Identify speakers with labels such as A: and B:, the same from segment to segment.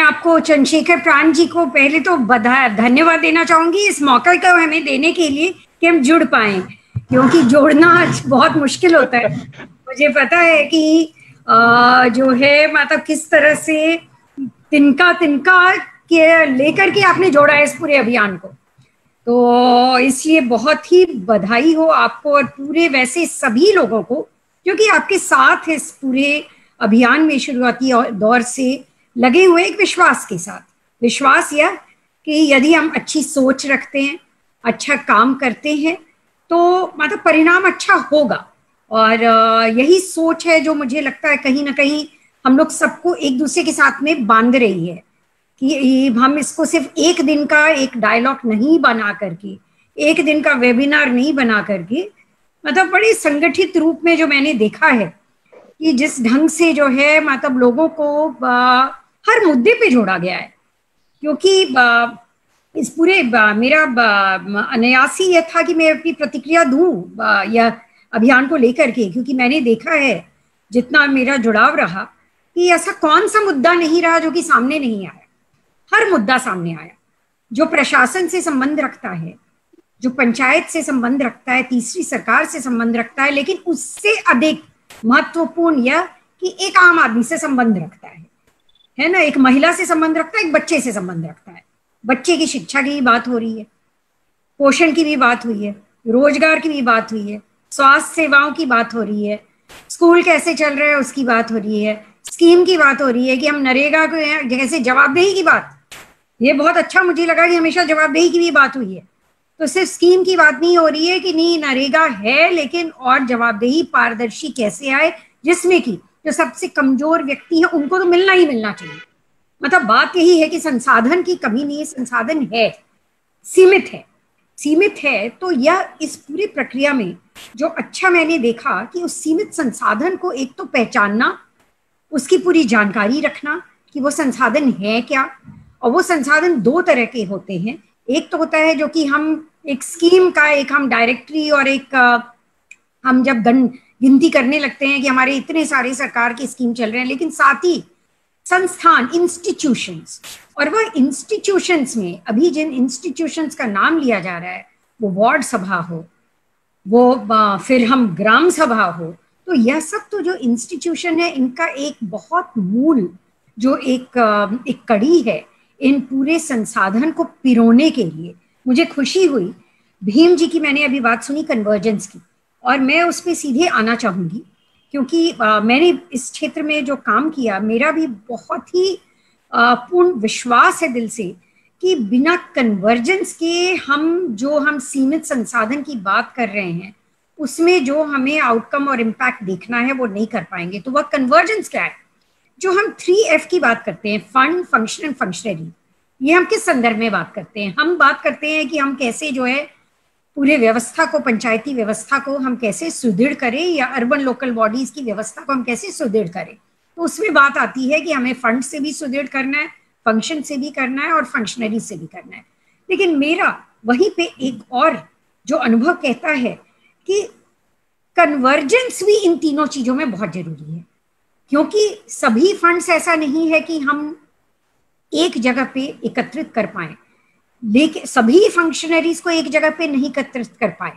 A: आपको चंद्रशेखर प्राण जी को पहले तो धन्यवाद देना चाहूंगी इस मौके को हमें देने के लिए कि हम जुड़ पाए, क्योंकि जोड़ना बहुत मुश्किल होता है। मुझे पता है कि जो है मतलब किस तरह से तिनका तिनका के लेकर के आपने जोड़ा है इस पूरे अभियान को, तो इसलिए बहुत ही बधाई हो आपको और पूरे वैसे सभी लोगों को जो कि आपके साथ इस पूरे अभियान में शुरुआती दौर से लगे हुए एक विश्वास के साथ। विश्वास यह कि यदि हम अच्छी सोच रखते हैं, अच्छा काम करते हैं, तो मतलब परिणाम अच्छा होगा। और यही सोच है जो मुझे लगता है कहीं ना कहीं हम लोग सबको एक दूसरे के साथ में बांध रही है कि हम इसको सिर्फ एक दिन का एक डायलॉग नहीं बना करके, एक दिन का वेबिनार नहीं बना करके, मतलब बड़े संगठित रूप में जो मैंने देखा है कि जिस ढंग से जो है मतलब लोगों को हर मुद्दे पे जोड़ा गया है। क्योंकि इस पूरे मेरा अनायास ही यह था कि मैं अपनी प्रतिक्रिया दूं यह अभियान को लेकर के, क्योंकि मैंने देखा है जितना मेरा जुड़ाव रहा कि ऐसा कौन सा मुद्दा नहीं रहा जो कि सामने नहीं आया। हर मुद्दा सामने आया जो प्रशासन से संबंध रखता है, जो पंचायत से संबंध रखता है, तीसरी सरकार से संबंध रखता है, लेकिन उससे अधिक महत्वपूर्ण यह कि एक आम आदमी से संबंध रखता है ना, एक महिला से संबंध रखता है, एक बच्चे से संबंध रखता है। बच्चे की शिक्षा की भी बात हो रही है, पोषण की भी बात हुई है, रोजगार की भी बात हुई है, स्वास्थ्य सेवाओं की बात हो रही है, स्कूल कैसे चल रहा है उसकी बात हो रही है, स्कीम की बात हो रही है कि हम नरेगा को जैसे जवाबदेही की बात, ये बहुत अच्छा मुझे लगा कि हमेशा जवाबदेही की भी बात हुई है। तो सिर्फ स्कीम की बात नहीं हो रही है कि नहीं नरेगा है, लेकिन और जवाबदेही पारदर्शी कैसे आए, जिसमें कि जो सबसे कमजोर व्यक्ति है उनको तो मिलना ही मिलना चाहिए। मतलब बात यही है कि संसाधन की कमी नहीं है, संसाधन है, सीमित है। तो यह इस पूरी प्रक्रिया में जो अच्छा मैंने देखा कि उस सीमित संसाधन को एक तो पहचानना, उसकी पूरी जानकारी रखना कि वो संसाधन है क्या। और वो संसाधन दो तरह के होते हैं, एक तो होता है जो कि हम एक स्कीम का एक हम डायरेक्टरी और एक हम जब गिनती करने लगते हैं कि हमारे इतने सारे सरकार की स्कीम चल रहे हैं, लेकिन साथ ही संस्थान इंस्टीट्यूशंस, और वह इंस्टीट्यूशंस में अभी जिन इंस्टीट्यूशंस का नाम लिया जा रहा है, वो वार्ड सभा हो, वो फिर हम ग्राम सभा हो, तो यह सब तो जो इंस्टीट्यूशन है इनका एक बहुत मूल जो एक कड़ी है इन पूरे संसाधन को पिरोने के लिए। मुझे खुशी हुई भीम जी की, मैंने अभी बात सुनी कन्वर्जेंस की, और मैं उस पर सीधे आना चाहूंगी क्योंकि मैंने इस क्षेत्र में जो काम किया, मेरा भी बहुत ही पूर्ण विश्वास है दिल से कि बिना कन्वर्जेंस के हम सीमित संसाधन की बात कर रहे हैं, उसमें जो हमें आउटकम और इम्पैक्ट देखना है वो नहीं कर पाएंगे। तो वह कन्वर्जेंस क्या है? जो हम 3F की बात करते हैं, फंड, फंक्शन एंड फंक्शनरी, ये हम किस संदर्भ में बात करते हैं? हम बात करते हैं कि हम कैसे जो है पूरे व्यवस्था को, पंचायती व्यवस्था को हम कैसे सुदृढ़ करें, या अर्बन लोकल बॉडीज की व्यवस्था को हम कैसे सुदृढ़ करें। तो उसमें बात आती है कि हमें फंड से भी सुदृढ़ करना है, फंक्शन से भी करना है और फंक्शनरी से भी करना है। लेकिन मेरा वहीं पे एक और जो अनुभव कहता है कि कन्वर्जेंस भी इन तीनों चीजों में बहुत जरूरी है, क्योंकि सभी फंड्स ऐसा नहीं है कि हम एक जगह पे एकत्रित कर पाए, लेकिन सभी फंक्शनरीज को एक जगह पे नहीं एकत्रित कर पाए,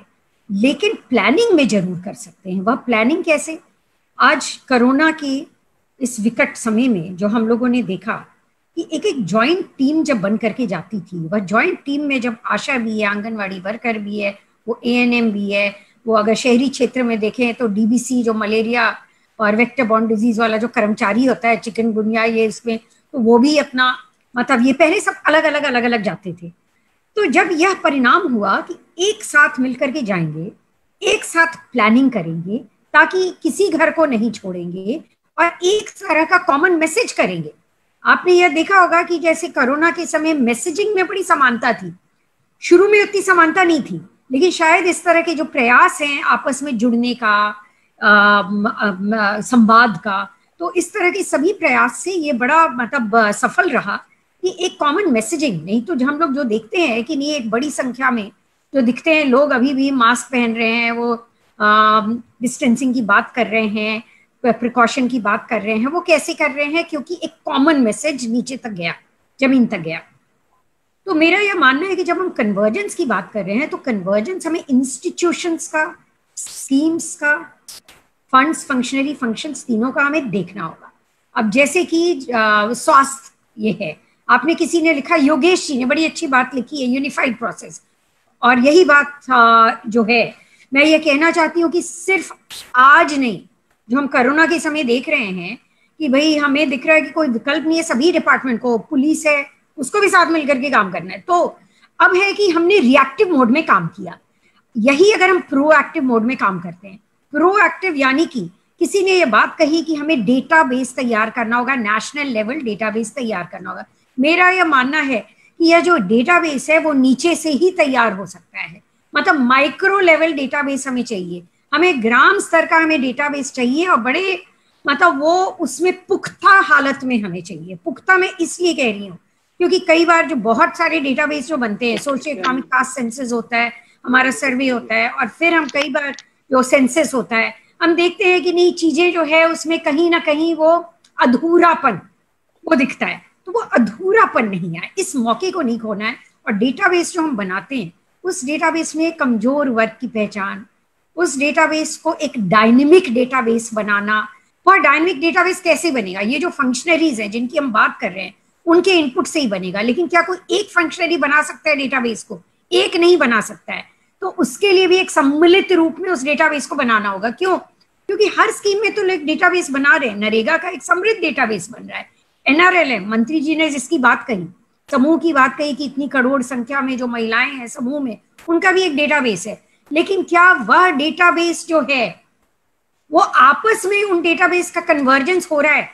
A: लेकिन प्लानिंग में जरूर कर सकते हैं। वह प्लानिंग कैसे? आज कोरोना के इस विकट समय में जो हम लोगों ने देखा कि एक एक जॉइंट टीम जब बन करके जाती थी, वह जॉइंट टीम में जब आशा भी है, आंगनवाड़ी वर्कर भी है, वो ANM भी है, वो अगर शहरी क्षेत्र में देखें तो DBC जो मलेरिया और वेक्टर बॉर्न डिजीज वाला जो कर्मचारी होता है, चिकनगुनिया ये इसमें, तो वो भी अपना मतलब ये पहले सब अलग अलग जाते थे। तो जब यह परिणाम हुआ कि एक साथ मिलकर के जाएंगे, एक साथ प्लानिंग करेंगे ताकि किसी घर को नहीं छोड़ेंगे और एक तरह का कॉमन मैसेज करेंगे। आपने यह देखा होगा कि जैसे कोरोना के समय मैसेजिंग में बड़ी समानता थी, शुरू में उतनी समानता नहीं थी, लेकिन शायद इस तरह के जो प्रयास हैं आपस में जुड़ने का, संवाद का, तो इस तरह के सभी प्रयास से ये बड़ा मतलब सफल रहा कि एक कॉमन मैसेजिंग। नहीं तो हम लोग जो देखते हैं कि नहीं, एक बड़ी संख्या में जो दिखते हैं लोग अभी भी मास्क पहन रहे हैं, वो डिस्टेंसिंग की बात कर रहे हैं, प्रिकॉशन की बात कर रहे हैं, वो कैसे कर रहे हैं? क्योंकि एक कॉमन मैसेज नीचे तक गया, जमीन तक गया। तो मेरा यह मानना है कि जब हम कन्वर्जेंस की बात कर रहे हैं तो कन्वर्जेंस हमें इंस्टीट्यूशंस का, स्कीम्स का, फंड्स, फंक्शनरी फंक्शंस, तीनों का हमें देखना होगा। अब जैसे कि स्वास्थ्य ये है, आपने किसी ने लिखा, योगेश जी ने बड़ी अच्छी बात लिखी है, यूनिफाइड प्रोसेस। और यही बात जो है, मैं ये कहना चाहती हूँ कि सिर्फ आज नहीं, जो हम कोरोना के समय देख रहे हैं कि भाई हमें दिख रहा है कि कोई विकल्प नहीं है, सभी डिपार्टमेंट को, पुलिस है उसको भी साथ मिलकर के काम करना है। तो अब है कि हमने रिएक्टिव मोड में काम किया, यही अगर हम प्रोएक्टिव मोड में काम करते हैं, प्रोएक्टिव यानी कि किसी ने ये बात कही कि हमें डेटाबेस तैयार करना होगा, नेशनल लेवल डेटाबेस तैयार करना होगा। मेरा यह मानना है कि यह जो डेटाबेस है वो नीचे से ही तैयार हो सकता है, मतलब माइक्रो लेवल डेटाबेस हमें चाहिए, हमें ग्राम स्तर का हमें डेटाबेस चाहिए, और बड़े मतलब वो उसमें पुख्ता हालत में हमें चाहिए। पुख्ता मैं इसलिए कह रही हूँ क्योंकि कई बार जो बहुत सारे डेटाबेस जो बनते हैं, सोशियो इकोनॉमिक कास्ट सेंसस होता है, हमारा सर्वे होता है, और फिर हम कई बार जो सेंसस होता है, हम देखते हैं कि नहीं, चीजें जो है उसमें कहीं ना कहीं वो अधूरापन वो दिखता है। तो वो अधूरापन नहीं है, इस मौके को नहीं खोना है। और डेटाबेस जो हम बनाते हैं, उस डेटाबेस में कमजोर वर्ग की पहचान, उस डेटाबेस को एक डायनेमिक डेटाबेस बनाना। और डायनेमिक डेटाबेस कैसे बनेगा? ये जो फंक्शनरीज हैं जिनकी हम बात कर रहे हैं, उनके इनपुट से ही बनेगा। लेकिन क्या कोई एक फंक्शनरी बना सकता है डेटाबेस को? एक नहीं बना सकता है। तो उसके लिए भी एक सम्मिलित रूप में उस डेटाबेस को बनाना होगा। क्यों? क्योंकि हर स्कीम में तो लोग डेटाबेस बना रहे हैं। नरेगा का एक समृद्ध डेटाबेस बन रहा है, NRLM, मंत्री जी ने जिसकी बात कही, समूह की बात कही कि इतनी करोड़ संख्या में जो महिलाएं हैं समूह में, उनका भी एक डेटाबेस है। लेकिन क्या वह डेटाबेस जो है वो आपस में उन डेटाबेस का कन्वर्जेंस हो रहा है?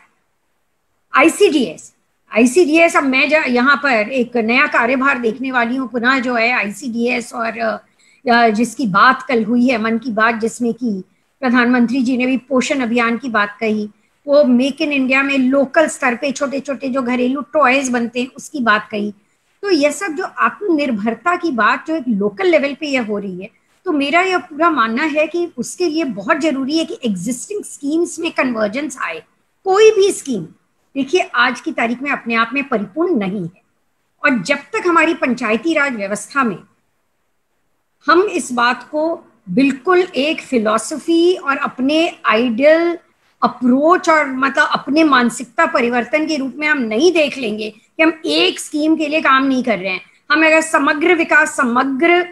A: आईसीडीएस, अब मैं यहाँ पर एक नया कार्यभार देखने वाली हूँ पुनः, जो है आईसीडीएस, और जिसकी बात कल हुई है मन की बात, जिसमें कि प्रधानमंत्री जी ने भी पोषण अभियान की बात कही, वो मेक इन इंडिया में लोकल स्तर पे छोटे छोटे जो घरेलू टॉयज बनते हैं उसकी बात कही। तो यह सब जो आत्मनिर्भरता की बात जो एक लोकल लेवल पे यह हो रही है, तो मेरा यह पूरा मानना है कि उसके लिए बहुत जरूरी है कि एग्जिस्टिंग स्कीम्स में कन्वर्जेंस आए। कोई भी स्कीम देखिए आज की तारीख में अपने आप में परिपूर्ण नहीं है, और जब तक हमारी पंचायती राज व्यवस्था में हम इस बात को बिल्कुल एक फिलॉसफी और अपने आइडियल अप्रोच और मतलब अपने मानसिकता परिवर्तन के रूप में हम नहीं देख लेंगे कि हम एक स्कीम के लिए काम नहीं कर रहे हैं, हम अगर समग्र विकास, समग्र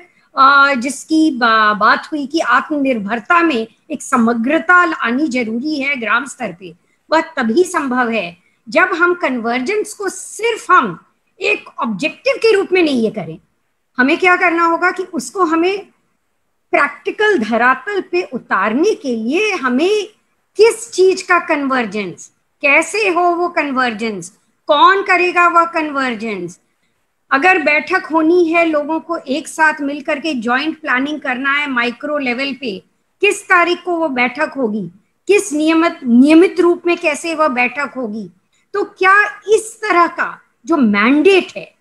A: जिसकी बात हुई कि आत्मनिर्भरता में एक समग्रता आनी जरूरी है ग्राम स्तर पे, वह तभी संभव है जब हम कन्वर्जेंस को सिर्फ हम एक ऑब्जेक्टिव के रूप में नहीं ये करें। हमें क्या करना होगा कि उसको हमें प्रैक्टिकल धरातल पे उतारने के लिए हमें किस चीज का कन्वर्जेंस, कैसे हो वो कन्वर्जेंस, कौन करेगा वह कन्वर्जेंस। अगर बैठक होनी है, लोगों को एक साथ मिलकर के जॉइंट प्लानिंग करना है माइक्रो लेवल पे, किस तारीख को वो बैठक होगी, किस नियमित रूप में कैसे वह बैठक होगी। तो क्या इस तरह का जो मैंडेट है,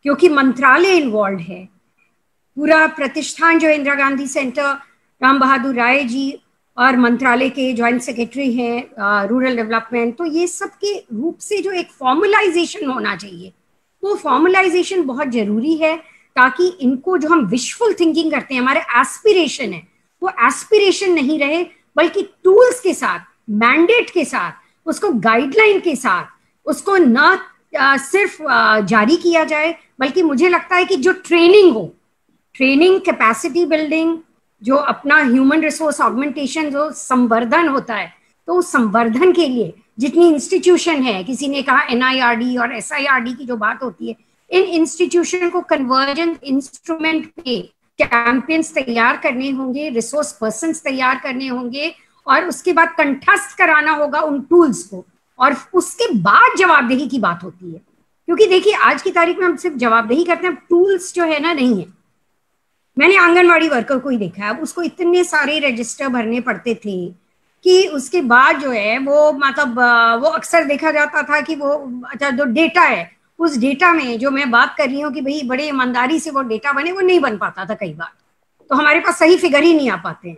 A: क्योंकि मंत्रालय इन्वॉल्व है, पूरा प्रतिष्ठान जो इंदिरा गांधी सेंटर, राम बहादुर राय जी और मंत्रालय के ज्वाइंट सेक्रेटरी हैं रूरल डेवलपमेंट, तो ये सब के रूप से जो एक फॉर्मलाइजेशन होना चाहिए, वो फॉर्मलाइजेशन बहुत जरूरी है, ताकि इनको जो हम विशफुल थिंकिंग करते हैं, हमारे एस्पिरेशन है, वो एस्पिरेशन नहीं रहे, बल्कि टूल्स के साथ, मैंडेट के साथ, उसको गाइडलाइन के साथ, उसको न सिर्फ जारी किया जाए, बल्कि मुझे लगता है कि जो ट्रेनिंग हो, ट्रेनिंग, कैपेसिटी बिल्डिंग, जो अपना ह्यूमन रिसोर्स ऑगमेंटेशन, जो संवर्धन होता है, तो उस संवर्धन के लिए जितनी इंस्टीट्यूशन है, किसी ने कहा NIRD और SIRD की जो बात होती है, इन इंस्टीट्यूशन को कन्वर्जेंस इंस्ट्रूमेंट पे कैंपेन्स तैयार करने होंगे, रिसोर्स पर्सन्स तैयार करने होंगे, और उसके बाद कंठस्थ कराना होगा उन टूल्स को, और उसके बाद जवाबदेही की बात होती है। क्योंकि देखिए आज की तारीख में हम सिर्फ जवाबदेही करते हैं, टूल्स जो है ना नहीं है। मैंने आंगनवाड़ी वर्कर को ही देखा है, अब उसको इतने सारे रजिस्टर भरने पड़ते थे कि उसके बाद जो है वो मतलब वो अक्सर देखा जाता था कि वो अच्छा जो डेटा है, उस डेटा में जो मैं बात कर रही हूँ कि भाई बड़े ईमानदारी से वो डेटा बने, वो नहीं बन पाता था कई बार, तो हमारे पास सही फिगर ही नहीं आ पाते हैं।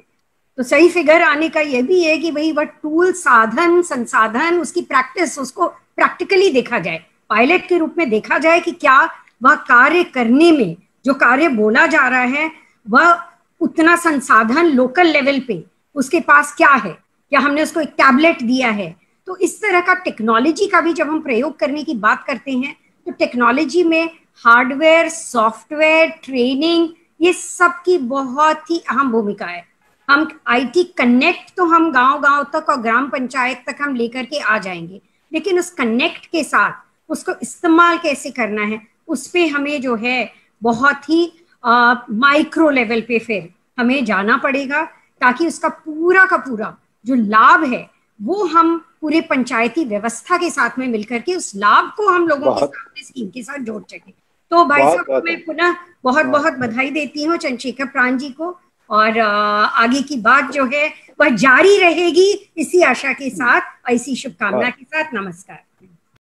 A: तो सही फिगर आने का ये भी है कि भाई वह टूल, साधन, संसाधन, उसकी प्रैक्टिस, उसको प्रैक्टिकली देखा जाए, पायलट के रूप में देखा जाए कि क्या वह कार्य करने में, जो कार्य बोला जा रहा है, वह उतना संसाधन लोकल लेवल पे उसके पास क्या है, क्या हमने उसको एक टैबलेट दिया है। तो इस तरह का टेक्नोलॉजी का भी जब हम प्रयोग करने की बात करते हैं तो टेक्नोलॉजी में हार्डवेयर, सॉफ्टवेयर, ट्रेनिंग, ये सब की बहुत ही अहम भूमिका है। हम आईटी कनेक्ट तो हम गांव गांव तक और ग्राम पंचायत तक हम लेकर के आ जाएंगे, लेकिन उस कनेक्ट के साथ उसको इस्तेमाल कैसे करना है उस पे हमें जो है बहुत ही माइक्रो लेवल पे फिर हमें जाना पड़ेगा, ताकि उसका पूरा का पूरा जो लाभ है वो हम पूरे पंचायती व्यवस्था के साथ में मिलकर के उस लाभ को हम लोगों के साथ स्कीम के साथ जोड़ सके। तो भाई साहब मैं पुनः बहुत बहुत बधाई देती हूँ चंद्रशेखर प्राण जी को, और आगे की बात जो है वह जारी रहेगी इसी आशा के साथ, ऐसी शुभकामना के साथ। नमस्कार।